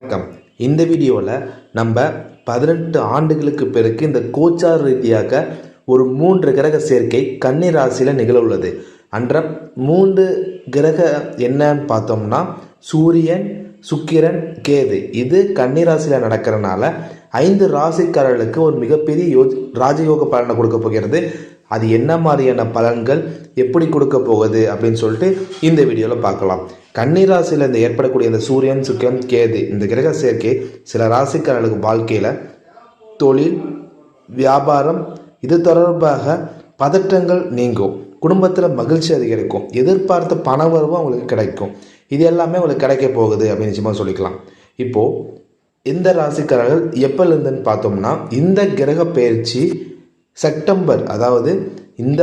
வணக்கம். இந்த வீடியோவில் நம்ம 18 ஆண்டுகளுக்கு பிறகு இந்த கோச்சார் ரீதியாக ஒரு 3 கிரக சேர்க்கை கன்னி ராசியில் நிகழ உள்ளது. அன்ற 3 கிரக என்னன்னு பார்த்தோம்னா சூரியன், சுக்கிரன், கேது. இது கன்னி ராசியில் நடக்கிறனால 5 ராசிக்காரர்களுக்கு ஒரு மிகப்பெரிய ராஜயோக பலனை கொடுக்க போகிறது. அது என்ன மாதிரியான பலன்கள் எப்படி கொடுக்க போகுது அப்படின்னு சொல்லிட்டு இந்த வீடியோவில் பார்க்கலாம். கன்னி ராசியில் இந்த ஏற்படக்கூடிய இந்த சூரியன், சுக்கிரன், கேது இந்த கிரக சேர்க்கை சில ராசிக்காரர்களுக்கு வாழ்க்கையில் தொழில், வியாபாரம் இது தொடர்பாக பதற்றங்கள் நீங்கும், குடும்பத்தில் மகிழ்ச்சி அதிகரிக்கும், எதிர்பார்த்த பண வரவு அவங்களுக்கு கிடைக்கும். இது எல்லாமே உங்களுக்கு கிடைக்க போகுது அப்படின்னு நிச்சயமாக சொல்லிக்கலாம். இப்போது இந்த ராசிக்காரர்கள் எப்போலேருந்துன்னு பார்த்தோம்னா இந்த கிரக பயிற்சி செப்டம்பர், அதாவது இந்த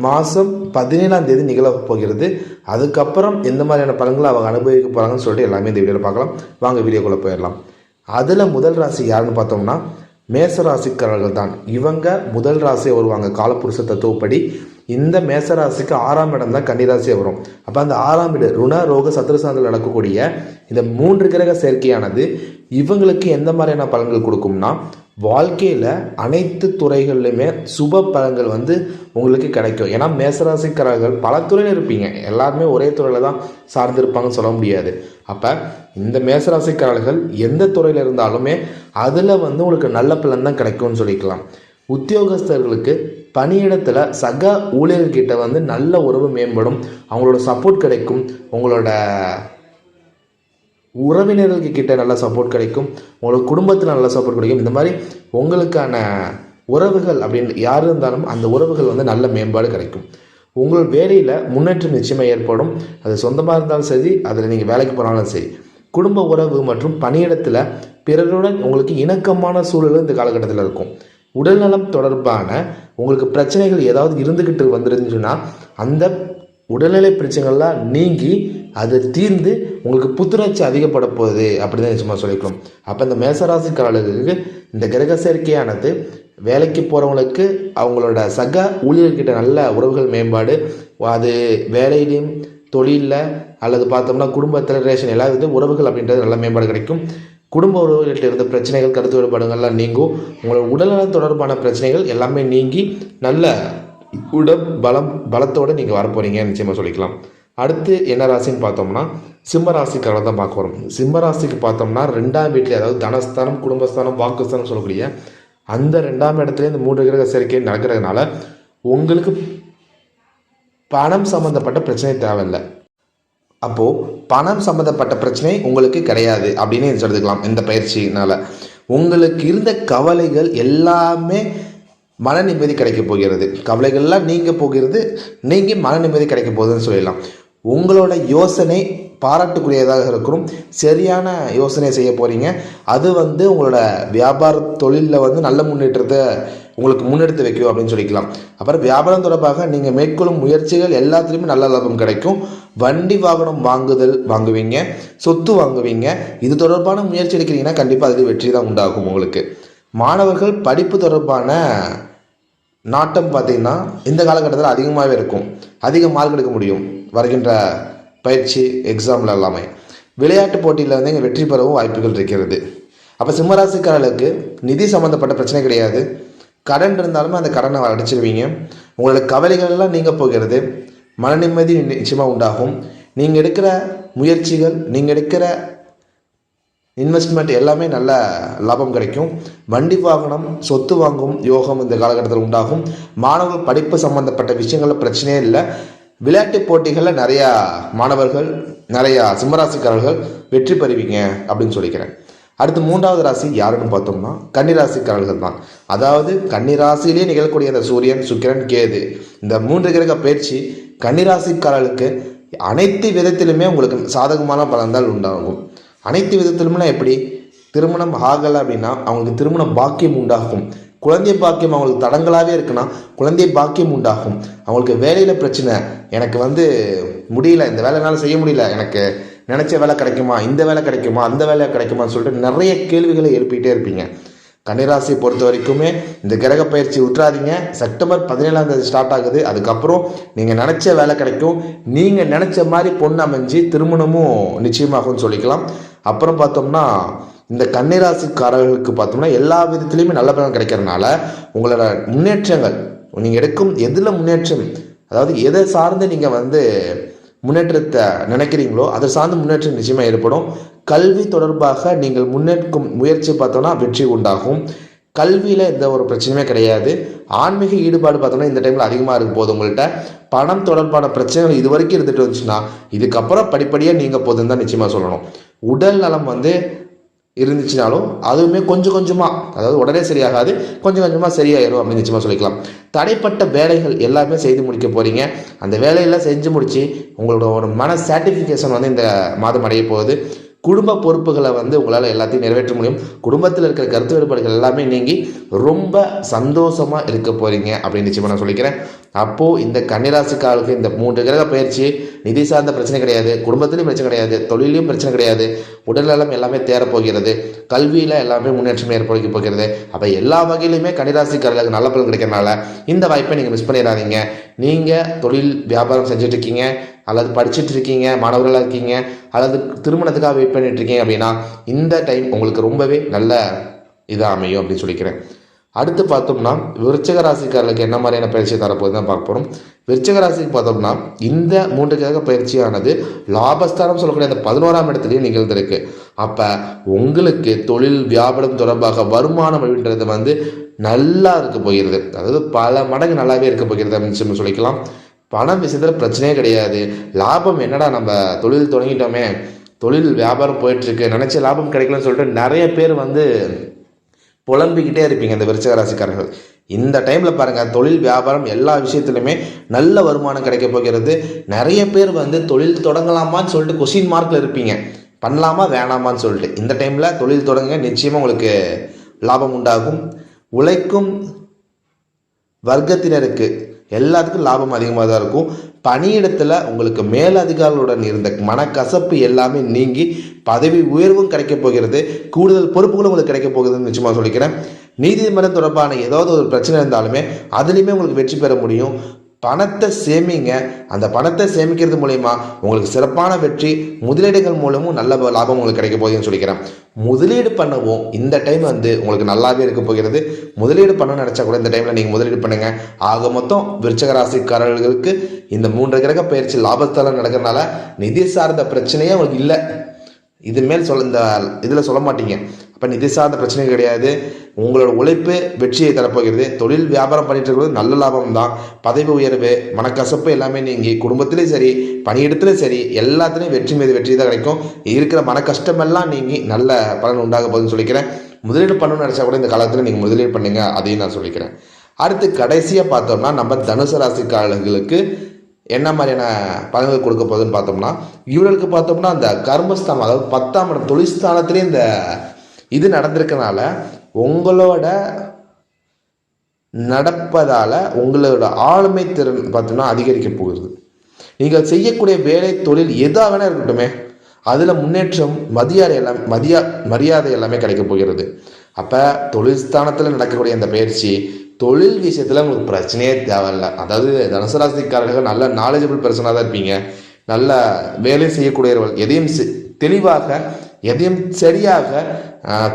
மாதம் 17ஆம் தேதி நிகழப் போகிறது. அதுக்கப்புறம் எந்த மாதிரியான பலன்களை அவங்க அனுபவிக்க போகிறாங்கன்னு சொல்லிட்டு எல்லாமே இந்த வீடியோவில் பார்க்கலாம். வாங்க வீடியோக்குள்ளே போயிடலாம். அதில் முதல் ராசி யாருன்னு பார்த்தோம்னா மேச ராசிக்காரர்கள் தான். இவங்க முதல் ராசியை வருவாங்க. காலப்புருஷ தத்துவப்படி இந்த மேச ராசிக்கு 6ஆம் இடம் தான் கன்னி ராசியை வரும். அப்போ அந்த 6ஆம் இடம் ருண ரோக சத்ருசாந்தில் நடக்கக்கூடிய இந்த 3 கிரக சேர்க்கையானது இவங்களுக்கு எந்த மாதிரியான பலன்கள் கொடுக்கும்னா வாழ்க்கையில் அனைத்து துறைகள்லையுமே சுப பலன்கள் உங்களுக்கு கிடைக்கும். ஏன்னா மேசராசிக்காரர்கள் பல துறையில் இருப்பீங்க, எல்லாருமே ஒரே துறையில் தான் சார்ந்திருப்பாங்கன்னு சொல்ல முடியாது. அப்போ இந்த மேசராசிக்காரர்கள் எந்த துறையில் இருந்தாலுமே அதில் உங்களுக்கு நல்ல பலன் தான் கிடைக்கும்னு சொல்லிக்கலாம். உத்தியோகஸ்தர்களுக்கு பணியிடத்தில் சக ஊழியர்கிட்ட நல்ல உறவு மேம்படும், அவங்களோட சப்போர்ட் கிடைக்கும், உங்களோட உறவினர்களுக்கு கிட்ட நல்ல சப்போர்ட் கிடைக்கும், உங்களுக்கு குடும்பத்தில் நல்ல சப்போர்ட் கிடைக்கும். இந்த மாதிரி உங்களுக்கான உறவுகள் அப்படின்னு யார் இருந்தாலும் அந்த உறவுகள் நல்ல மேம்பாடு கிடைக்கும். உங்கள் வேலையில் முன்னேற்றம் நிச்சயமாக ஏற்படும். அது சொந்தமாக இருந்தாலும் சரி, அதில் நீங்கள் வேலைக்கு போனாலும் சரி. குடும்ப உறவு மற்றும் பணியிடத்தில் பிறருடன் உங்களுக்கு இணக்கமான சூழல் இந்த காலகட்டத்தில் இருக்கும். உடல்நலம் தொடர்பான உங்களுக்கு பிரச்சனைகள் ஏதாவது இருந்துக்கிட்டு வந்துருந்துச்சுன்னா அந்த உடல்நிலை பிரச்சனைகள்லாம் நீங்கி அது தீர்ந்து உங்களுக்கு புத்துணர்ச்சி அதிகப்பட போகுது அப்படி தான் நிச்சயமாக சொல்லிக்கணும். அப்போ இந்த மேசராசிக்காரர்களுக்கு இந்த கிரக சேர்க்கையானது வேலைக்கு போகிறவங்களுக்கு அவங்களோட சக ஊழியர்கிட்ட நல்ல உறவுகள் மேம்பாடு, அது வேலையிலையும் தொழிலில் அல்லது பார்த்தோம்னா குடும்பத்தில் ரிலேஷன் எல்லா உறவுகள் அப்படின்றது நல்ல மேம்பாடு கிடைக்கும். குடும்ப உறவுகள்கிட்ட இருந்த பிரச்சனைகள், கருத்து வேறுபாடுகள்லாம் நீங்கும். உங்களோட உடல்நலம் தொடர்பான பிரச்சனைகள் எல்லாமே நீங்கி நல்ல பலத்தோடு நீங்கள் வரப்போகிறீங்க நிச்சயமாக சொல்லிக்கலாம். அடுத்து என்ன ராசின்னு பார்த்தோம்னா சிம்ம ராசிக்காரர் தான் பார்க்க வரும். சிம்ம ராசிக்கு பார்த்தோம்னா 2ஆம் வீட்டில், அதாவது தனஸ்தானம், குடும்பஸ்தானம், வாக்குஸ்தானம் சொல்லக்கூடிய அந்த 2ஆம் இடத்துல இந்த 3 கிரக சேர்க்கை நடக்கிறதுனால உங்களுக்கு பணம் சம்மந்தப்பட்ட பிரச்சனை தேவையில்லை. அப்போது பணம் சம்மந்தப்பட்ட பிரச்சனை உங்களுக்கு கிடையாது அப்படின்னு எடுத்துக்கலாம். இந்த பயிற்சினால் உங்களுக்கு இருந்த கவலைகள் எல்லாமே மன நிம்மதி கிடைக்க போகிறது. கவலைகள்லாம் நீங்க போகிறது, நீங்கள் மன நிம்மதி கிடைக்க போகுதுன்னு சொல்லலாம். உங்களோட யோசனை பாராட்டுக்குரியதாக இருக்கும். சரியான யோசனை செய்ய போகிறீங்க. அது உங்களோட வியாபார தொழிலில் நல்ல முன்னேற்றத்தை உங்களுக்கு முன்னெடுத்து வைக்கும் அப்படின்னு சொல்லிக்கலாம். அப்புறம் வியாபாரம் தொடர்பாக நீங்கள் மேற்கொள்ளும் முயற்சிகள் எல்லாத்துலேயுமே நல்ல லாபம் கிடைக்கும். வண்டி வாகனம் வாங்குவீங்க, சொத்து வாங்குவீங்க. இது தொடர்பான முயற்சி எடுக்கிறீங்கன்னா கண்டிப்பாக அதுக்கு வெற்றி தான் உண்டாகும். உங்களுக்கு மாணவர்கள் படிப்பு தொடர்பான நாட்டம் பார்த்திங்கன்னா இந்த காலகட்டத்தில் அதிகமாகவே இருக்கும். அதிக மார்க் எடுக்க முடியும் வருகின்ற பயிற்சி எக்ஸாமில் எல்லாமே. விளையாட்டு போட்டியில் இங்கே வெற்றி பெறவும் வாய்ப்புகள் இருக்கிறது. அப்போ சிம்மராசிக்காரர்களுக்கு நிதி சம்மந்தப்பட்ட பிரச்சனை கிடையாது. கடன் இருந்தாலுமே அந்த கடனை அடிச்சிருவீங்க. உங்களோட கவலைகள்லாம் நீங்க போகிறது. மன நிம்மதி நிச்சயமாக உண்டாகும். நீங்கள் எடுக்கிற முயற்சிகள், நீங்கள் எடுக்கிற இன்வெஸ்ட்மெண்ட் எல்லாமே நல்ல லாபம் கிடைக்கும். வண்டி வாகனம், சொத்து வாங்கும் யோகம் இந்த காலகட்டத்தில் உண்டாகும். மாணவர்கள் படிப்பு சம்பந்தப்பட்ட விஷயங்களில் பிரச்சனையே இல்லை. விளையாட்டு போட்டிகளில் நிறையா மாணவர்கள், நிறையா சிம்மராசிக்காரர்கள் வெற்றி பெறுவீங்க அப்படின்னு சொல்லிக்கிறேன். அடுத்து 3ஆவது ராசி யாருன்னு பார்த்தோம்னா கன்னிராசிக்காரர்கள் தான். அதாவது கன்னிராசியிலே நிகழக்கூடிய இந்த சூரியன், சுக்கிரன், கேது இந்த 3 கிரக பயிற்சி கன்னிராசிக்காரர்களுக்கு அனைத்து விதத்திலுமே உங்களுக்கு சாதகமான பலன்கள் உண்டாகும். அனைத்து விதத்திலுமே எப்படி? திருமணம் ஆகலை அப்படின்னா அவங்களுக்கு திருமண பாக்கியம் உண்டாகும். குழந்தை பாக்கியம் அவங்களுக்கு தடங்களாகவே இருக்குன்னா குழந்தை பாக்கியம் உண்டாகும். அவங்களுக்கு வேலையில் பிரச்சனை, எனக்கு முடியல, இந்த வேலைனால செய்ய முடியல, எனக்கு நினச்ச வேலை கிடைக்குமா, இந்த வேலை கிடைக்குமா, அந்த வேலை கிடைக்குமான்னு சொல்லிட்டு நிறைய கேள்விகளை எழுப்பிக்கிட்டே இருப்பீங்க. கன்னிராசியை பொறுத்த வரைக்குமே இந்த கிரக பயிற்சி விட்டுறாதீங்க. செப்டம்பர் 17ஆம் தேதி ஸ்டார்ட் ஆகுது. அதுக்கப்புறம் நீங்கள் நினச்ச வேலை கிடைக்கும். நீங்கள் நினச்ச மாதிரி பொண்ணு அமைஞ்சு திருமணமும் நிச்சயமாகும்னு சொல்லிக்கலாம். அப்புறம் பார்த்தோம்னா இந்த கன்னிராசிக்காரர்களுக்கு பார்த்தோம்னா எல்லா விதத்துலேயுமே நல்ல பலன் கிடைக்கிறதுனால உங்களோட முன்னேற்றங்கள் நீங்கள் எடுக்கும் எதில் முன்னேற்றம், அதாவது எதை சார்ந்து நீங்கள் முன்னேற்றத்தை நினைக்கிறீங்களோ அதை சார்ந்து முன்னேற்றம் நிச்சயமாக ஏற்படும். கல்வி தொடர்பாக நீங்கள் முன்னேற்கும் முயற்சி பார்த்தோன்னா வெற்றி உண்டாகும். கல்வியில் எந்த ஒரு பிரச்சனையுமே கிடையாது. ஆன்மீக ஈடுபாடு பார்த்தோன்னா இந்த டைமில் அதிகமாக இருக்கும் போது உங்கள்கிட்ட பணம் தொடர்பான பிரச்சனைகள் இது வரைக்கும் இருந்துட்டு வந்துச்சுன்னா இதுக்கப்புறம் படிப்படியாக நீங்கள் போதுன்னு தான் நிச்சயமாக சொல்லணும். உடல் நலம் இருந்துச்சுனாலும் அதுவுமே கொஞ்சம் கொஞ்சமாக, அதாவது உடனே சரியாகாது, கொஞ்சம் கொஞ்சமாக சரியாயிடும் அப்படின்னு நிச்சயமாக சொல்லிக்கலாம். தடைப்பட்ட வேலைகள் எல்லாமே செய்து முடிக்க போகிறீங்க. அந்த வேலையெல்லாம் செஞ்சு முடித்து உங்களோட ஒரு மன சாட்டிஃபிகேஷன் இந்த மாதம் அடைய போகுது. குடும்ப பொறுப்புகளை உங்களால் எல்லாத்தையும் நிறைவேற்ற முடியும். குடும்பத்தில் இருக்கிற கருத்து வேறுபாடுகள் எல்லாமே நீங்கி ரொம்ப சந்தோஷமாக இருக்க போகிறீங்க அப்படின்னு நிச்சயமாக நான் சொல்லிக்கிறேன். அப்போது இந்த கன்னிராசிக்காரர்களுக்கு இந்த 3 கிரக பயிற்சி நிதி சார்ந்த பிரச்சனை கிடையாது, குடும்பத்திலையும் பிரச்சனை கிடையாது, தொழிலையும் பிரச்சனை கிடையாது, உடல்நலம் எல்லாமே தேரப்போகிறது, கல்வியில் எல்லாமே முன்னேற்றம் ஏற்படுத்த போகிறது. அப்போ எல்லா வகையிலுமே கன்னிராசிக்காரர்களுக்கு நல்ல பலன் கிடைக்கிறதுனால இந்த வாய்ப்பை நீங்கள் மிஸ் பண்ணிடாதீங்க. நீங்கள் தொழில் வியாபாரம் செஞ்சுட்டு இருக்கீங்க, அல்லது படிச்சுட்டு இருக்கீங்க, மாணவர்களாக இருக்கீங்க, அல்லது திருமணத்துக்காக வெயிட் பண்ணிட்டு இருக்கீங்க அப்படின்னா இந்த டைம் உங்களுக்கு ரொம்பவே நல்ல இதாக அமையும் அப்படின்னு சொல்லிக்கிறேன். அடுத்து பார்த்தோம்னா விருச்சிக ராசிக்காரர்களுக்கு என்ன மாதிரியான பயிற்சி தரப்போகுது தான் பார்க்க போகிறோம். விருச்சிக ராசிக்கு பார்த்தோம்னா இந்த 3 கிரக பயிற்சியானது லாபஸ்தானம் சொல்லக்கூடிய அந்த 11ஆம் இடத்துலையும் நிகழ்ந்திருக்கு. அப்போ உங்களுக்கு தொழில் வியாபாரம் தொடர்பாக வருமானம் அப்படின்றது நல்லா இருக்க போகிறது, அதாவது பல மடங்கு நல்லாவே இருக்க போகிறது அப்படின்னு சொல்லிக்கலாம். பணம் விஷயத்தில் பிரச்சனையே கிடையாது. லாபம் என்னடா நம்ம தொழில் தொடங்கிட்டோமே, தொழில் வியாபாரம் போயிட்டுருக்கு, நினச்ச லாபம் கிடைக்கலன்னு சொல்லிட்டு நிறைய பேர் புலம்பிக்கிட்டே இருப்பீங்க இந்த விருச்சிக ராசிக்காரர்கள். இந்த டைமில் பாருங்கள், தொழில் வியாபாரம் எல்லா விஷயத்துலையுமே நல்ல வருமானம் கிடைக்க போகிறது. நிறைய பேர் தொழில் தொடங்கலாமான்னு சொல்லிட்டு கொஸ்டின் மார்க்கில் இருப்பீங்க, பண்ணலாமா வேணாமான்னு சொல்லிட்டு. இந்த டைமில் தொழில் தொடங்க நிச்சயமாக உங்களுக்கு லாபம் உண்டாகும். உழைக்கும் வர்க்கத்தினருக்கு எல்லாத்துக்கும் லாபம் அதிகமாக தான் இருக்கும். பணியிடத்தில் உங்களுக்கு மேலதிகாரிகளுடன் இருந்த மனக்கசப்பு எல்லாமே நீங்கி பதவி உயர்வும் கிடைக்க போகிறது. கூடுதல் பொறுப்புகளும் உங்களுக்கு கிடைக்க போகுதுன்னு நிச்சயமாக சொல்லிக்கிறேன். நீதிமன்றம் தொடர்பான ஏதாவது ஒரு பிரச்சனை இருந்தாலுமே அதுலேயுமே உங்களுக்கு வெற்றி பெற முடியும். பணத்தை சேமிங்க. அந்த பணத்தை சேமிக்கிறது மூலயமா உங்களுக்கு சிறப்பான வெற்றி, முதலீடுகள் மூலமும் நல்ல லாபம் உங்களுக்கு கிடைக்க போகுதுன்னு சொல்லிக்கிறேன். முதலீடு பண்ணவும் இந்த டைம் உங்களுக்கு நல்லாவே இருக்க போகிறது. முதலீடு பண்ணணும்னு நினச்சா கூட இந்த டைமில் நீங்கள் முதலீடு பண்ணுங்கள். ஆக மொத்தம் விருச்சிக ராசிக்காரர்களுக்கு இந்த 3 கிரக பயிற்சி லாபத்தால் நடக்கிறதுனால நிதி சார்ந்த பிரச்சனையே உங்களுக்கு இல்லை. இதுமேல் இந்த இதில் சொல்ல மாட்டீங்க. அப்போ நிதி சார்ந்த பிரச்சனை கிடையாது. உங்களோட உழைப்பு வெற்றியை தரப்போகிறது. தொழில் வியாபாரம் பண்ணிட்டு இருக்கிறது நல்ல லாபம் தான். பதவி உயர்வு, மனக்கசப்பு எல்லாமே நீங்கி குடும்பத்திலையும் சரி பணியிடத்துலையும் சரி எல்லாத்துலேயும் வெற்றி மீது வெற்றி தான் கிடைக்கும். இருக்கிற மன கஷ்டமெல்லாம் நீங்கி நல்ல பலன் உண்டாக போகுதுன்னு சொல்லிக்கிறேன். முதலீடு பண்ணணும்னு நினச்சா கூட இந்த காலத்தில் நீங்கள் முதலீடு பண்ணுங்க, அதையும் நான் சொல்லிக்கிறேன். அடுத்து கடைசியாக பார்த்தோம்னா நம்ம தனுசு ராசிக்காரர்களுக்கு என்ன மாதிரியான பலன்கள் கொடுக்க போகுதுன்னு பார்த்தோம்னா இவர்களுக்கு பார்த்தோம்னா அந்த கர்மஸ்தானம், அதாவது 10ஆம் இடம் தொழில்ஸ்தானத்திலே இந்த இது நடந்திருக்கனால உங்களோட நடப்பதால் உங்களோட ஆளுமை திறன் பார்த்தோம்னா அதிகரிக்க போகிறது. நீங்கள் செய்யக்கூடிய வேலை தொழில் எதாக வேணா இருக்கட்டுமே அதில் முன்னேற்றம், மரியாதை எல்லாமே கிடைக்க போகிறது. அப்போ தொழில் ஸ்தானத்தில் நடக்கக்கூடிய அந்த பயிற்சி தொழில் விஷயத்தில் உங்களுக்கு பிரச்சனையே தேவையில்லை. அதாவது தனுசு ராசிக்காரர்கள் நல்ல நாலேஜபிள் பர்சனாக தான் இருப்பீங்க. நல்ல வேலை செய்யக்கூடியவர்கள், எதையும் தெளிவாக எதையும் சரியாக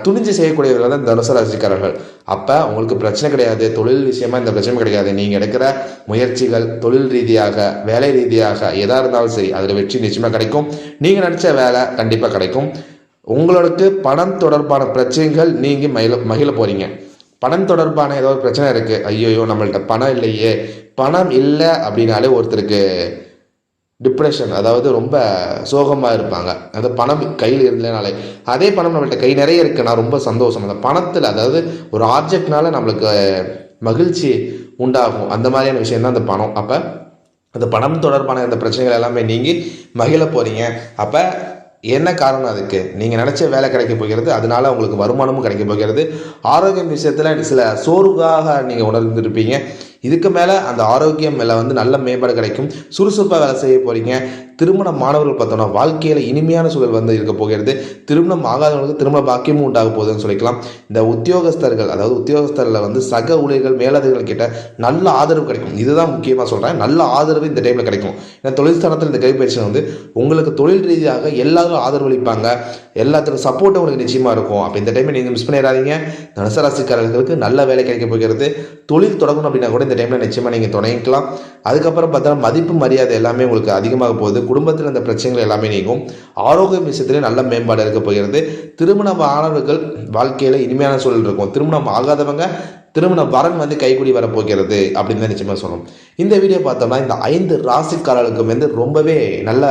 துணிஞ்சு செய்யக்கூடியவர்கள் தான் தனுசு ராசிக்காரர்கள். அப்போ உங்களுக்கு பிரச்சனை கிடையாது. தொழில் விஷயமா இந்த பிரச்சனை கிடையாது. நீங்கள் எடுக்கிற முயற்சிகள் தொழில் ரீதியாக வேலை ரீதியாக எதாக இருந்தாலும் சரி அதில் வெற்றி நிச்சயமாக கிடைக்கும். நீங்கள் நினச்ச வேலை கண்டிப்பாக கிடைக்கும். உங்களுக்கு பணம் தொடர்பான பிரச்சனைகள் நீங்கள் மகிழ போகிறீங்க. பணம் தொடர்பான ஏதோ ஒரு பிரச்சனை இருக்குது, ஐயோ நம்மள்கிட்ட பணம் இல்லையே, பணம் இல்லை அப்படின்னாலே ஒருத்தருக்கு டிப்ரெஷன், அதாவது ரொம்ப சோகமாக இருப்பாங்க. அந்த பணம் கையில் இருந்தனாலே, அதே பணம் நம்மள்கிட்ட கை நிறைய இருக்குன்னா ரொம்ப சந்தோஷம். அந்த பணத்தில், அதாவது ஒரு ஆப்ஜெக்ட்னால நம்மளுக்கு மகிழ்ச்சி உண்டாகும். அந்த மாதிரியான விஷயம் தான் அந்த பணம். அப்போ அந்த பணம் தொடர்பான அந்த பிரச்சனைகள் எல்லாமே நீங்கி மகிழ போகிறீங்க. அப்போ என்ன காரணம்? அதுக்கு நீங்கள் நினச்ச வேலை கிடைக்க போகிறது, அதனால உங்களுக்கு வருமானமும் கிடைக்க போகிறது. ஆரோக்கியம் விஷயத்தில் சில சோர்வாக நீங்கள் உணர்ந்துருப்பீங்க. இதுக்கு மேலே அந்த ஆரோக்கியம் மேலே நல்ல மேம்பாடு கிடைக்கும். சுறுசுறுப்பாக வேலை செய்ய போகிறீங்க. திருமணம் மாணவர்கள் பார்த்தோம்னா வாழ்க்கையில் இனிமையான சூழல் வந்து இருக்க போகிறது. திருமணம் ஆகாதவங்களுக்கு திருமண பாக்கியமும் உண்டாக போகுதுன்னு சொல்லிக்கலாம். இந்த உத்தியோகஸ்தர்கள், அதாவது உத்தியோகஸ்தரில் வந்து சக ஊழியர்கள் மேலதிகாரிகள் கிட்ட நல்ல ஆதரவு கிடைக்கும். இதுதான் முக்கியமாக சொல்கிறேன், நல்ல ஆதரவு இந்த டைமில் கிடைக்கும். ஏன்னா தொழில் ஸ்தானத்தில் இந்த கைப்பயிற்சி வந்து உங்களுக்கு தொழில் ரீதியாக எல்லாரும் ஆதரவு அளிப்பாங்க, எல்லாத்துக்கும் சப்போர்ட்டும் உங்களுக்கு நிச்சயமாக இருக்கும். அப்போ இந்த டைமில் நீங்கள் மிஸ் பண்ணிடாதீங்க. தனுசு ராசிக்காரர்களுக்கு நல்ல வேலை கிடைக்க போகிறது. தொழில் தொடங்கணும் அப்படின்னா கூட இந்த டைமில் நிச்சயமாக நீங்கள் தொடங்கிக்கலாம். அதுக்கப்புறம் பார்த்தா மதிப்பு மரியாதை எல்லாமே உங்களுக்கு அதிகமாக போகுது. குடும்பத்தில் இந்த பிரச்சனைகள் எல்லாமே நீங்கும். ஆரோக்கியம் விஷயத்திலே நல்ல மேம்பாடு இருக்க போகிறது. திருமண மாணவர்கள் வாழ்க்கையில் இனிமையான சூழல் இருக்கும். திருமணம் ஆகாதவங்க திருமண வரன் வந்து கைக்கூடி வரப்போகிறது அப்படின்னு தான் நிச்சயமாக சொல்லணும். இந்த வீடியோ பார்த்தோம்னா இந்த 5 ராசிக்காரர்களுக்கு வந்து ரொம்பவே நல்ல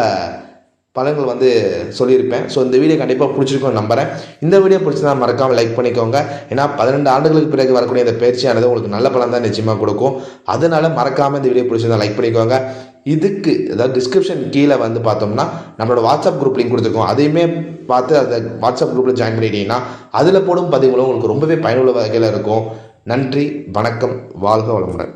பலன்கள் வந்து சொல்லியிருப்பேன். ஸோ இந்த வீடியோ கண்டிப்பாக பிடிச்சிருக்கும்னு நம்புகிறேன். இந்த வீடியோ பிடிச்சதா மறக்காமல் லைக் பண்ணிக்கோங்க. ஏன்னா 12 ஆண்டுகளுக்கு பிறகு வரக்கூடிய இந்த பயிற்சியானது உங்களுக்கு நல்ல பலன் தான் நிச்சயமாக கொடுக்கும். அதனால மறக்காமல் இந்த வீடியோ பிடிச்சதா லைக் பண்ணிக்கோங்க. இதுக்கு அதாவது டிஸ்கிரிப்ஷன் கீழே வந்து பார்த்தோம்னா நம்மளோட வாட்ஸ்அப் குரூப் லிங்க் கொடுத்துருக்கோம். அதையுமே பார்த்து அந்த வாட்ஸ்அப் குரூப்பில் ஜாயின் பண்ணிட்டீங்கன்னா அதில் போடும் பதிவுகளும் உங்களுக்கு ரொம்பவே பயனுள்ள வகையில் இருக்கும். நன்றி, வணக்கம், வாழ்க வளமுடன்.